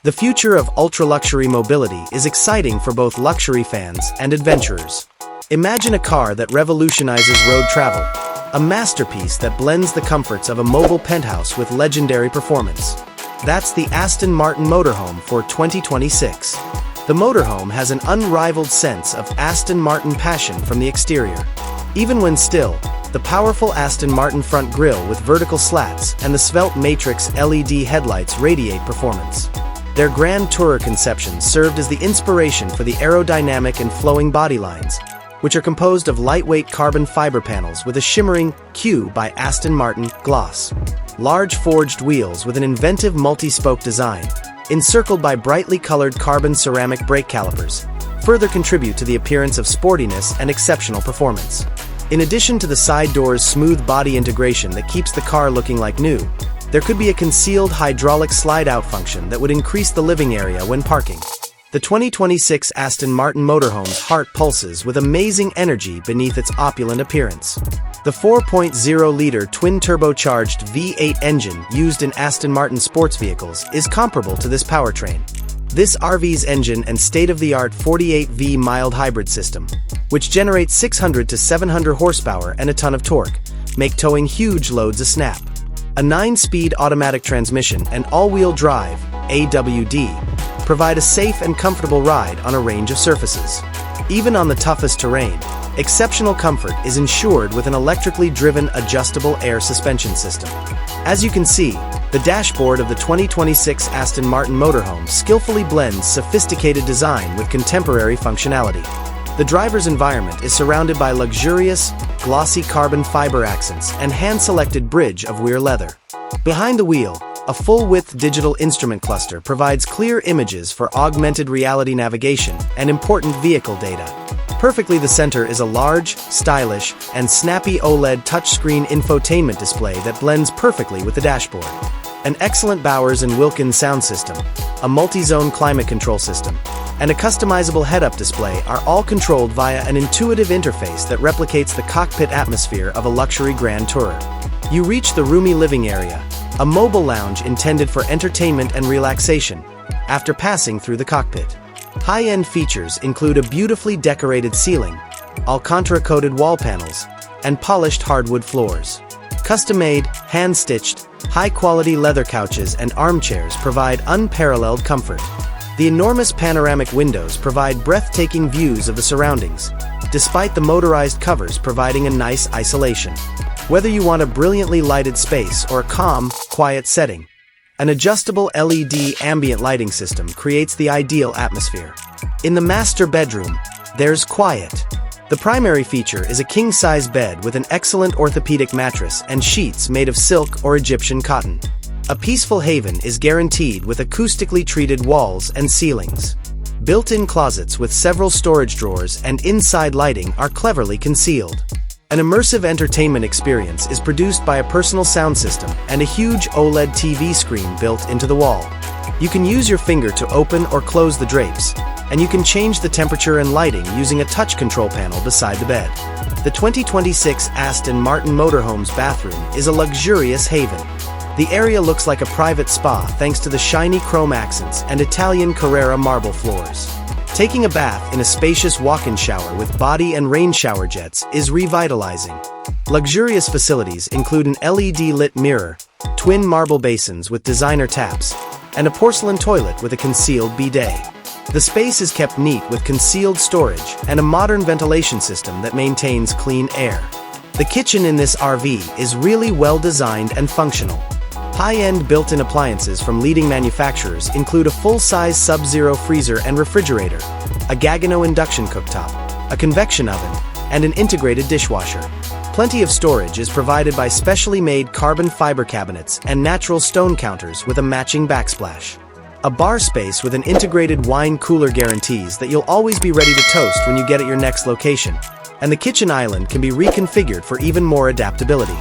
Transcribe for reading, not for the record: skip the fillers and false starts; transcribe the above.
The future of ultra-luxury mobility is exciting for both luxury fans and adventurers. Imagine a car that revolutionizes road travel, a masterpiece that blends the comforts of a mobile penthouse with legendary performance. That's the Aston Martin Motorhome for 2026. The Motorhome has an unrivaled sense of Aston Martin passion from the exterior. Even when still, the powerful Aston Martin front grille with vertical slats and the svelte matrix LED headlights radiate performance. Their Grand Tourer conception served as the inspiration for the aerodynamic and flowing body lines, which are composed of lightweight carbon fiber panels with a shimmering Q by Aston Martin gloss. Large forged wheels with an inventive multi-spoke design, encircled by brightly colored carbon ceramic brake calipers, further contribute to the appearance of sportiness and exceptional performance. In addition to the side door's smooth body integration that keeps the car looking like new, there could be a concealed hydraulic slide-out function that would increase the living area when parking. The 2026 Aston Martin Motorhome's heart pulses with amazing energy beneath its opulent appearance. The 4.0-liter twin-turbocharged V8 engine used in Aston Martin sports vehicles is comparable to this powertrain. This RV's engine and state-of-the-art 48V mild hybrid system, which generates 600 to 700 horsepower and a ton of torque, make towing huge loads a snap. A 9-speed automatic transmission and all-wheel drive (AWD) provide a safe and comfortable ride on a range of surfaces. Even on the toughest terrain, exceptional comfort is ensured with an electrically driven adjustable air suspension system. As you can see, the dashboard of the 2026 Aston Martin Motorhome skillfully blends sophisticated design with contemporary functionality. The driver's environment is surrounded by luxurious, glossy carbon fiber accents and hand-selected bridge of Weir leather. Behind the wheel, a full-width digital instrument cluster provides clear images for augmented reality navigation and important vehicle data. Perfectly the center is a large, stylish, and snappy OLED touchscreen infotainment display that blends perfectly with the dashboard. An excellent Bowers & Wilkins sound system, a multi-zone climate control system, and a customizable head-up display are all controlled via an intuitive interface that replicates the cockpit atmosphere of a luxury Grand Tourer. You reach the roomy living area, a mobile lounge intended for entertainment and relaxation, after passing through the cockpit. High-end features include a beautifully decorated ceiling, Alcantara-coated wall panels, and polished hardwood floors. Custom-made, hand-stitched, high-quality leather couches and armchairs provide unparalleled comfort. The enormous panoramic windows provide breathtaking views of the surroundings, despite the motorized covers providing a nice isolation. Whether you want a brilliantly lighted space or a calm, quiet setting, an adjustable LED ambient lighting system creates the ideal atmosphere. In the master bedroom, there's quiet. The primary feature is a king-size bed with an excellent orthopedic mattress and sheets made of silk or Egyptian cotton. A peaceful haven is guaranteed with acoustically treated walls and ceilings. Built-in closets with several storage drawers and inside lighting are cleverly concealed. An immersive entertainment experience is produced by a personal sound system and a huge OLED TV screen built into the wall. You can use your finger to open or close the drapes, and you can change the temperature and lighting using a touch control panel beside the bed. The 2026 Aston Martin Motorhome's bathroom is a luxurious haven. The area looks like a private spa thanks to the shiny chrome accents and Italian Carrara marble floors. Taking a bath in a spacious walk-in shower with body and rain shower jets is revitalizing. Luxurious facilities include an LED-lit mirror, twin marble basins with designer taps, and a porcelain toilet with a concealed bidet. The space is kept neat with concealed storage and a modern ventilation system that maintains clean air. The kitchen in this RV is really well designed and functional. High-end built-in appliances from leading manufacturers include a full-size Sub-Zero freezer and refrigerator, a Gaggenau induction cooktop, a convection oven, and an integrated dishwasher. Plenty of storage is provided by specially made carbon fiber cabinets and natural stone counters with a matching backsplash. A bar space with an integrated wine cooler guarantees that you'll always be ready to toast when you get at your next location, and the kitchen island can be reconfigured for even more adaptability.